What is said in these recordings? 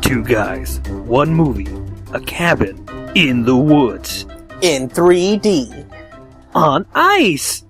Two guys, one movie, a cabin in the woods. In 3D. On ice.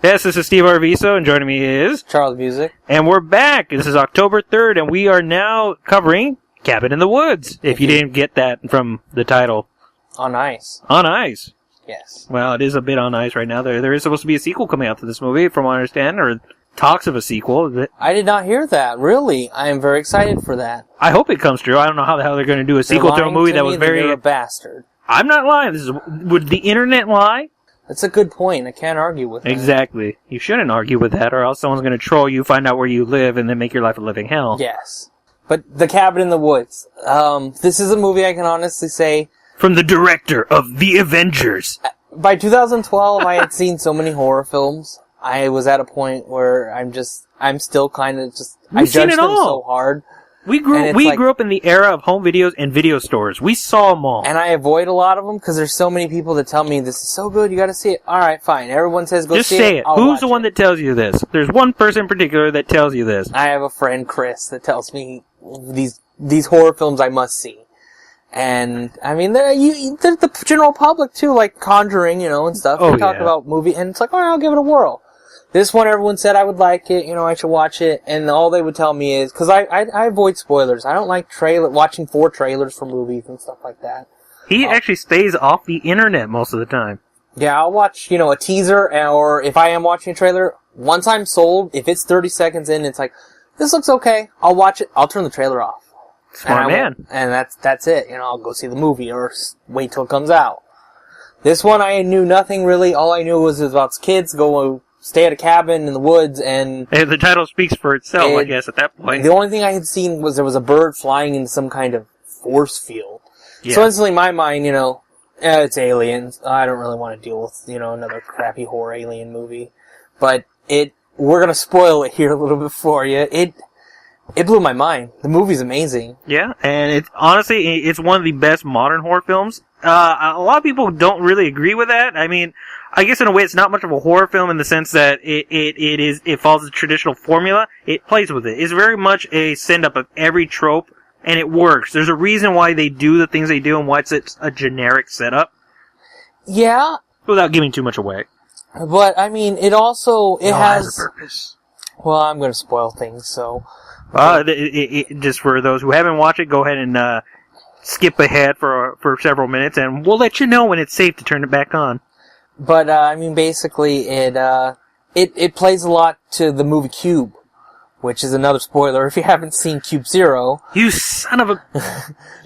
Yes, this is Steve Arviso, and joining me is... Charles Musick. And we're back. This is October 3rd, and we are now covering Cabin in the Woods, if you didn't get that from the title. On ice. On ice. Yes. Well, it is a bit on ice right now. There is supposed to be a sequel coming out to this movie, from what I understand, or talks of a sequel. I did not hear that. Really, I am very excited for that. I hope it comes true. I don't know how the hell they're going to do a sequel to a movie that was very... You're a bastard. I'm not lying. Would the internet lie? That's a good point. I can't argue with that. Exactly. You shouldn't argue with that, or else someone's going to troll you, find out where you live, and then make your life a living hell. Yes. But The Cabin in the Woods. This is a movie I can honestly say... From the director of The Avengers. By 2012, I had seen so many horror films. I was at a point where I'm still kind of just... I judged them so hard. We grew up in the era of home videos and video stores. We saw them all. And I avoid a lot of them because there's so many people that tell me this is so good, you gotta see it. Alright, fine. Everyone says go see it. Just say it. Who's the one that tells you this? There's one person in particular that tells you this. I have a friend, Chris, that tells me these horror films I must see. And, I mean, they're the general public too, like Conjuring, and stuff. They talk about movie, and it's like, alright, I'll give it a whirl. This one, everyone said I would like it, I should watch it, and all they would tell me is, because I avoid spoilers. I don't like watching 4 trailers for movies and stuff like that. He actually stays off the internet most of the time. Yeah, I'll watch, a teaser, or if I am watching a trailer, once I'm sold, if it's 30 seconds in, it's like, this looks okay, I'll watch it, I'll turn the trailer off. Smart man. And that's it, I'll go see the movie, or wait till it comes out. This one, I knew nothing really, all I knew was about kids stay at a cabin in the woods, and... The title speaks for itself, I guess, at that point. The only thing I had seen was there was a bird flying in some kind of force field. Yeah. So instantly in my mind, it's aliens. I don't really want to deal with, another crappy horror alien movie. But we're gonna spoil it here a little bit for you. It blew my mind. The movie's amazing. Yeah, and it's one of the best modern horror films. A lot of people don't really agree with that. I mean, I guess in a way it's not much of a horror film in the sense that it follows the traditional formula. It plays with it. It's very much a send-up of every trope, and it works. There's a reason why they do the things they do and why it's a generic setup. Yeah. Without giving too much away. But, I mean, it has a purpose. Well, I'm going to spoil things, so... just for those who haven't watched it, go ahead and skip ahead for several minutes, and we'll let you know when it's safe to turn it back on. But I mean, basically, it plays a lot to the movie Cube, which is another spoiler if you haven't seen Cube Zero. You son of a!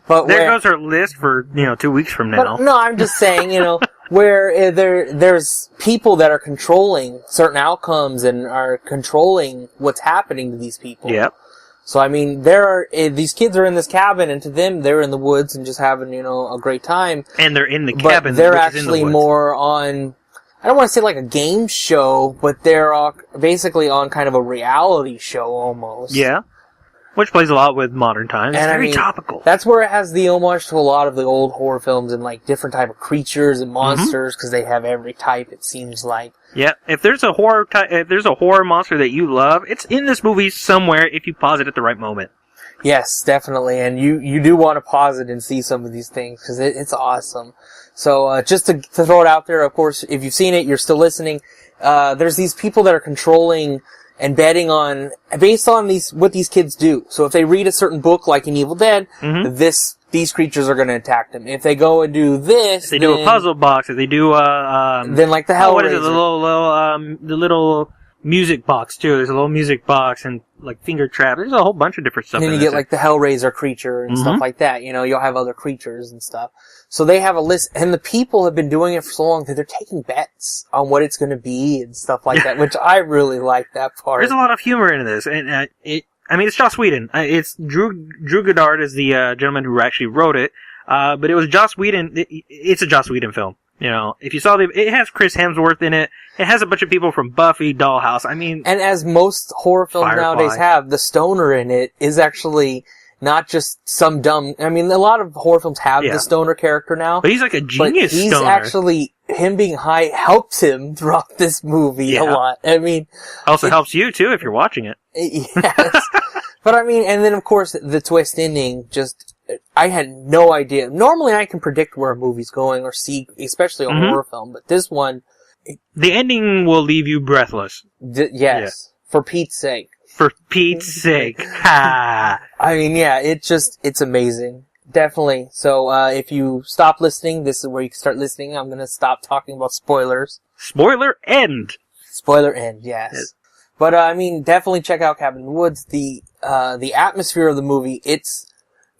But there goes our list for 2 weeks from now. But, no, I'm just saying, where there's people that are controlling certain outcomes and are controlling what's happening to these people. Yep. So, I mean, these kids are in this cabin, and to them, they're in the woods and just having, a great time. And they're in the cabin, but they're actually more on, I don't want to say like a game show, but they're basically on kind of a reality show almost. Yeah. Which plays a lot with modern times. It's very topical. That's where it has the homage to a lot of the old horror films and like different type of creatures and monsters, because they have every type, it seems like. Yeah, if there's a horror monster that you love, it's in this movie somewhere if you pause it at the right moment. Yes, definitely, and you do want to pause it and see some of these things, because it's awesome. So, just to throw it out there, of course, if you've seen it, you're still listening, there's these people that are controlling and betting on, based on what these kids do. So if they read a certain book, like in Evil Dead, these creatures are going to attack them. If they go and do this, if they do a puzzle box, if they do then like the Hellraiser. What is it? The little music box too. There's a little music box and like finger trap. There's a whole bunch of different stuff. And then you get like the Hellraiser creature and stuff like that. You'll have other creatures and stuff. So they have a list, and the people have been doing it for so long that they're taking bets on what it's going to be and stuff like that, which I really like that part. There's a lot of humor in this, and it's Joss Whedon. It's Drew Goddard is the gentleman who actually wrote it, but it was Joss Whedon. It's a Joss Whedon film. If you saw it has Chris Hemsworth in it. It has a bunch of people from Buffy, Dollhouse. I mean, and as most horror films nowadays have, the stoner in it is actually not just some dumb... I mean, a lot of horror films have the stoner character now. But he's like a genius stoner. He's actually... Him being high helps him throughout this movie a lot. I mean... Also helps you, too, if you're watching it. Yes. But I mean, and then of course the twist ending just, I had no idea. Normally I can predict where a movie's going or see, especially a horror film, but this one... The ending will leave you breathless. Yes. Yeah. For Pete's sake. For Pete's sake. Ha! I mean, yeah, it's amazing. Definitely. So, if you stop listening, this is where you can start listening. I'm gonna stop talking about spoilers. Spoiler end! Spoiler end, yes. But, I mean, definitely check out Cabin in the Woods. The atmosphere of the movie,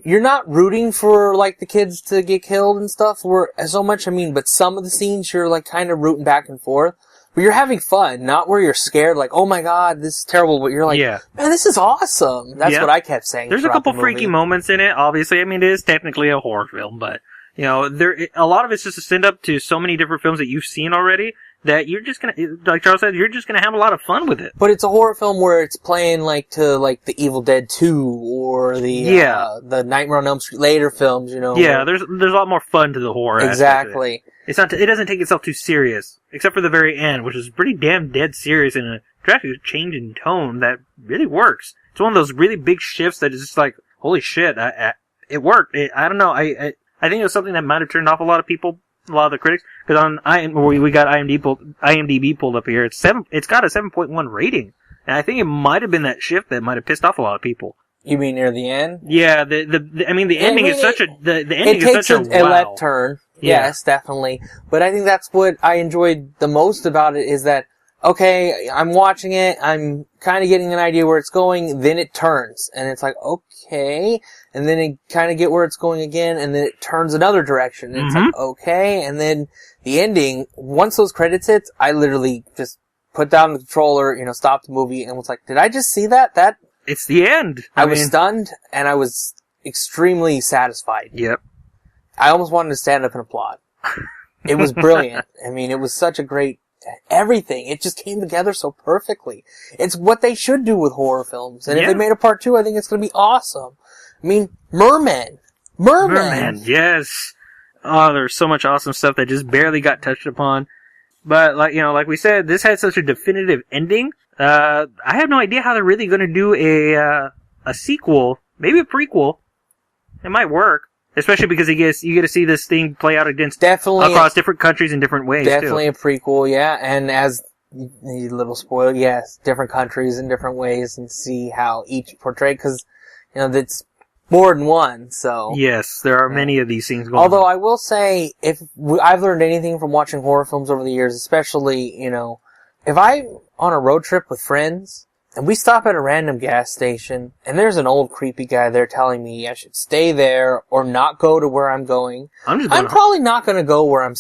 you're not rooting for, like, the kids to get killed and stuff, so much, but some of the scenes you're, like, kind of rooting back and forth. But you're having fun, not where you're scared, like, oh my god, this is terrible, but you're like, man, this is awesome. That's what I kept saying. There's a couple freaky moments in it, obviously. It is technically a horror film, but, a lot of it's just a send up to so many different films that you've seen already, that you're just gonna, like Charles said, you're just gonna have a lot of fun with it. But it's a horror film where it's playing the Evil Dead 2 or the Nightmare on Elm Street later films, Yeah, there's a lot more fun to the horror. Exactly. It doesn't take itself too serious, except for the very end, which is pretty damn dead serious in a drastic change in tone that really works. It's one of those really big shifts that is just like, holy shit, it worked. I don't know, I think it was something that might have turned off a lot of people. A lot of the critics, because we got IMDb pulled up here. It's got a 7.1 rating, and I think it might have been that shift that might have pissed off a lot of people. You mean near the end? Yeah, the ending is such a the ending is such a left turn. Yeah. Yes, definitely. But I think that's what I enjoyed the most about it is that, okay, I'm watching it, I'm kind of getting an idea where it's going, then it turns, and it's like, okay, and then it kind of get where it's going again, and then it turns another direction, and it's like, okay, and then the ending, once those credits hit, I literally just put down the controller, stopped the movie, and was like, did I just see that? It's the end. I was stunned, and I was extremely satisfied. Yep. I almost wanted to stand up and applaud. It was brilliant. It was such a great... Everything. It just came together so perfectly. It's what they should do with horror films. And if they made a part 2, I think it's going to be awesome. Merman. Merman, yes. Oh, there's so much awesome stuff that just barely got touched upon. But, like we said, this had such a definitive ending. I have no idea how they're really going to do a sequel. Maybe a prequel. It might work. Especially because you get to see this thing play out across different countries in different ways. Definitely a prequel, yeah. And as the little spoiler, yes, different countries in different ways, and see how each portrayed. Because it's more than one. So yes, there are many of these things going on. Although I will say, if I've learned anything from watching horror films over the years, especially if I'm on a road trip with friends. And we stop at a random gas station, and there's an old creepy guy there telling me I should stay there or not go to where I'm going. I'm probably not going to go where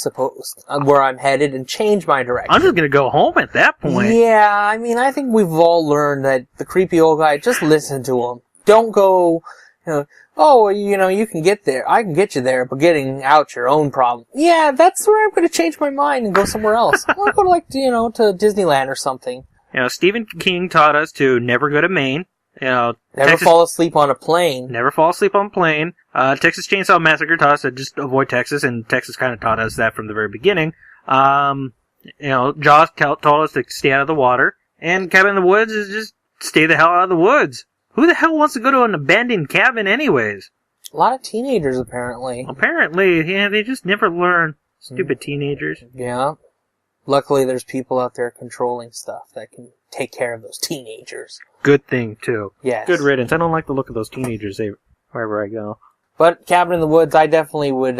where I'm headed and change my direction. I'm just going to go home at that point. Yeah, I think we've all learned that the creepy old guy, just listen to him. Don't go, you can get there. I can get you there, but getting out's your own problem. Yeah, that's where I'm going to change my mind and go somewhere else. I want to go to Disneyland or something. Stephen King taught us to never go to Maine. Never fall asleep on a plane. Never fall asleep on a plane. Texas Chainsaw Massacre taught us to just avoid Texas, and Texas kind of taught us that from the very beginning. Jaws taught us to stay out of the water. And Cabin in the Woods is just stay the hell out of the woods. Who the hell wants to go to an abandoned cabin anyways? A lot of teenagers, apparently. Yeah, they just never learn. Stupid teenagers. Yeah. Luckily, there's people out there controlling stuff that can take care of those teenagers. Good thing, too. Yes. Good riddance. I don't like the look of those teenagers wherever I go. But Cabin in the Woods, I definitely would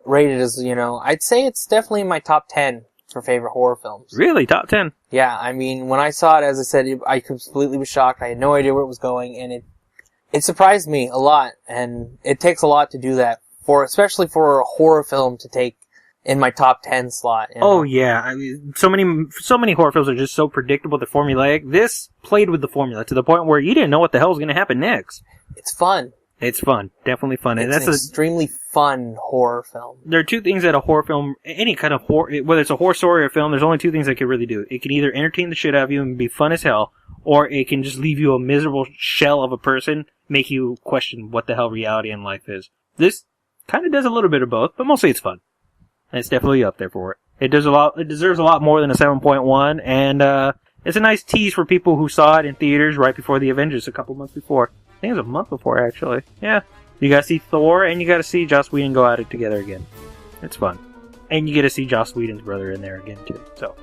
rate it as, I'd say it's definitely in my top 10 for favorite horror films. Really? Top 10? Yeah, when I saw it, as I said, I completely was shocked. I had no idea where it was going, and it surprised me a lot. And it takes a lot to do that, especially for a horror film to take in my top 10 slot. Oh yeah, so many horror films are just so predictable, they're formulaic. This played with the formula to the point where you didn't know what the hell was going to happen next. It's fun. It's fun, definitely fun. It's an extremely fun horror film. There are two things that a horror film, any kind of horror, whether it's a horror story or a film, there's only two things it can really do. It can either entertain the shit out of you and be fun as hell, or it can just leave you a miserable shell of a person, make you question what the hell reality and life is. This kind of does a little bit of both, but mostly it's fun. And it's definitely up there for it. It deserves a lot more than a 7.1, and it's a nice tease for people who saw it in theaters right before the Avengers a couple months before. think it was a month before, actually. Yeah. You gotta see Thor, and you gotta see Joss Whedon go at it together again. It's fun. And you get to see Joss Whedon's brother in there again, too. So.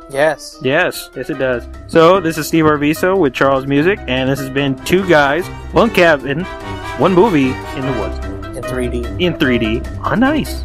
Yes. Yes, it does. So, this is Steve Arviso with Charles Musick, and this has been Two Guys, One Cabin, One Movie in the Woods. In 3D. In 3D. On ice.